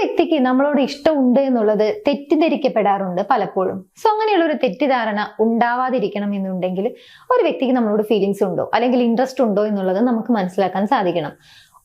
വ്യക്തിക്ക് നമ്മളോട് ഇഷ്ടമുണ്ട് എന്നുള്ളത് തെറ്റിദ്ധരിക്കപ്പെടാറുണ്ട് പലപ്പോഴും. സോ അങ്ങനെയുള്ള ഒരു തെറ്റിദ്ധാരണ ഉണ്ടാവാതിരിക്കണം എന്നുണ്ടെങ്കിൽ ഒരു വ്യക്തിക്ക് നമ്മളോട് ഫീലിങ്സ് ഉണ്ടോ അല്ലെങ്കിൽ ഇൻട്രസ്റ്റ് ഉണ്ടോ എന്നുള്ളത് നമുക്ക് മനസ്സിലാക്കാൻ സാധിക്കണം.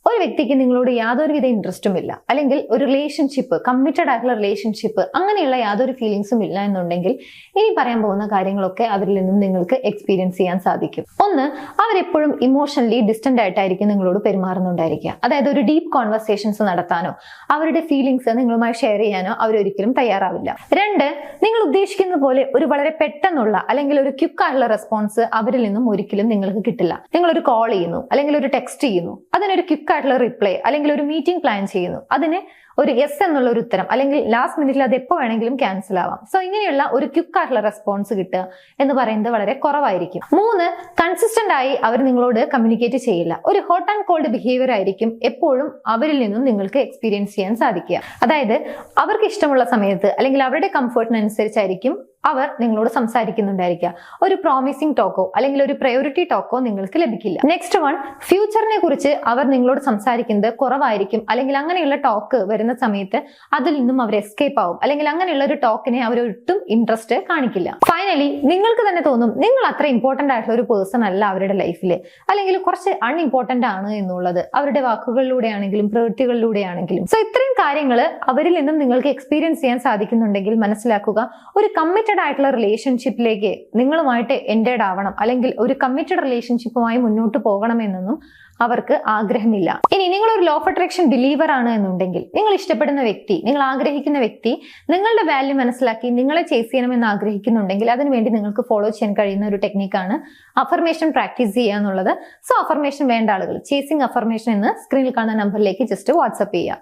ഒരു വ്യക്തിക്ക് നിങ്ങളോട് യാതൊരുവിധ ഇൻട്രസ്റ്റും ഇല്ല, അല്ലെങ്കിൽ ഒരു റിലേഷൻഷിപ്പ്, കമ്മിറ്റഡ് ആയിട്ടുള്ള റിലേഷൻഷിപ്പ്, അങ്ങനെയുള്ള യാതൊരു ഫീലിങ്സും ഇല്ല എന്നുണ്ടെങ്കിൽ ഇനി പറയാൻ പോകുന്ന കാര്യങ്ങളൊക്കെ അവരിൽ നിന്നും നിങ്ങൾക്ക് എക്സ്പീരിയൻസ് ചെയ്യാൻ സാധിക്കും. ഒന്ന്, അവരെപ്പോഴും ഇമോഷണലി ഡിസ്റ്റന്റ് ആയിട്ടായിരിക്കും നിങ്ങളോട് പെരുമാറുന്നുണ്ടായിരിക്കുക. അതായത് ഒരു ഡീപ്പ് കോൺവെർസേഷൻസ് നടത്താനോ അവരുടെ ഫീലിങ്സ് നിങ്ങളുമായി ഷെയർ ചെയ്യാനോ അവരൊരിക്കലും തയ്യാറാവില്ല. രണ്ട്, നിങ്ങൾ ഉദ്ദേശിക്കുന്ന പോലെ ഒരു വളരെ പെട്ടെന്നുള്ള അല്ലെങ്കിൽ ഒരു ക്വിക്ക് ആയിട്ടുള്ള റെസ്പോൺസ് അവരിൽ നിന്നും ഒരിക്കലും നിങ്ങൾക്ക് കിട്ടില്ല. നിങ്ങളൊരു കോൾ ചെയ്യുന്നു അല്ലെങ്കിൽ ഒരു ടെക്സ്റ്റ് ചെയ്യുന്നു, അതിനൊരു ക്വിക്ക് ആയിട്ടുള്ള റിപ്ലൈ അല്ലെങ്കിൽ ഒരു മീറ്റിംഗ് പ്ലാൻ ചെയ്യുന്നു, അതിന് ഒരു യെസ് എന്നുള്ള ഒരു ഉത്തരം അല്ലെങ്കിൽ ലാസ്റ്റ് മിനിറ്റിൽ അത് എപ്പോൾ വേണമെങ്കിലും ക്യാൻസൽ ആവാം. സോ ഇങ്ങനെയുള്ള ഒരു ക്വിക്ക് ആയിട്ടുള്ള റെസ്പോൺസ് കിട്ടുക എന്ന് പറയുന്നത് വളരെ കുറവായിരിക്കും. മൂന്ന്, കൺസിസ്റ്റന്റ് ആയി അവർ നിങ്ങളോട് കമ്മ്യൂണിക്കേറ്റ് ചെയ്യില്ല. ഒരു ഹോട്ട് ആൻഡ് കോൾഡ് ബിഹേവിയർ ആയിരിക്കും എപ്പോഴും അവരിൽ നിന്നും നിങ്ങൾക്ക് എക്സ്പീരിയൻസ് ചെയ്യാൻ സാധിക്കുക. അതായത് അവർക്ക് ഇഷ്ടമുള്ള സമയത്ത് അല്ലെങ്കിൽ അവരുടെ കംഫർട്ടിനനുസരിച്ചായിരിക്കും അവർ നിങ്ങളോട് സംസാരിക്കുന്നുണ്ടായിരിക്കുക. ഒരു പ്രോമിസിംഗ് ടോക്കോ അല്ലെങ്കിൽ ഒരു പ്രയോറിറ്റി ടോക്കോ നിങ്ങൾക്ക് ലഭിക്കില്ല. നെക്സ്റ്റ് വൺ, ഫ്യൂച്ചറിനെ കുറിച്ച് അവർ നിങ്ങളോട് സംസാരിക്കുന്നത് കുറവായിരിക്കും, അല്ലെങ്കിൽ അങ്ങനെയുള്ള ടോക്ക് വരുന്ന സമയത്ത് അതിൽ നിന്നും അവർ എസ്കേപ്പ് ആവും, അല്ലെങ്കിൽ അങ്ങനെയുള്ള ഒരു ടോക്കിനെ അവർ ഒട്ടും ഇൻട്രസ്റ്റ് കാണിക്കില്ല. ഫൈനലി, നിങ്ങൾക്ക് തന്നെ തോന്നും നിങ്ങൾ അത്ര ഇമ്പോർട്ടന്റ് ആയിട്ടുള്ള ഒരു പേഴ്സൺ അല്ല അവരുടെ ലൈഫിൽ, അല്ലെങ്കിൽ കുറച്ച് അൺഇമ്പോർട്ടന്റ് ആണ് എന്നുള്ളത് അവരുടെ വാക്കുകളിലൂടെ ആണെങ്കിലും പ്രവൃത്തികളിലൂടെ ആണെങ്കിലും. സോ ഇത്രയും കാര്യങ്ങൾ അവരിൽ നിന്നും നിങ്ങൾക്ക് എക്സ്പീരിയൻസ് ചെയ്യാൻ സാധിക്കുന്നുണ്ടെങ്കിൽ മനസ്സിലാക്കുക, ഒരു കമ്മിറ്റഡ് ആയിട്ടുള്ള റിലേഷൻഷിപ്പിലേക്ക് നിങ്ങളുമായിട്ട് എൻഡേഡ് ആവണം, അല്ലെങ്കിൽ ഒരു കമ്മിറ്റഡ് റിലേഷൻഷിപ്പുമായി മുന്നോട്ട് പോകണമെന്നൊന്നും അവർക്ക് ആഗ്രഹമില്ല. ഇനി നിങ്ങൾ ഒരു ലോ ഓഫ് അട്രാക്ഷൻ ബിലീവർ ആണ് എന്നുണ്ടെങ്കിൽ, നിങ്ങൾ ഇഷ്ടപ്പെടുന്ന വ്യക്തി, നിങ്ങൾ ആഗ്രഹിക്കുന്ന വ്യക്തി നിങ്ങളുടെ വാല്യൂ മനസ്സിലാക്കി നിങ്ങളെ ചേസ് ചെയ്യണമെന്ന് ആഗ്രഹിക്കുന്നുണ്ടെങ്കിൽ അതിനുവേണ്ടി നിങ്ങൾക്ക് ഫോളോ ചെയ്യാൻ കഴിയുന്ന ഒരു ടെക്നിക്കാണ് അഫർമേഷൻ പ്രാക്ടീസ് ചെയ്യുക എന്നുള്ളത്. സോ അഫർമേഷൻ വേണ്ട ആളുകൾ ചേസിംഗ് അഫർമേഷൻ എന്ന് സ്ക്രീനിൽ കാണുന്ന നമ്പറിലേക്ക് ജസ്റ്റ് വാട്സ്ആപ്പ് ചെയ്യുക.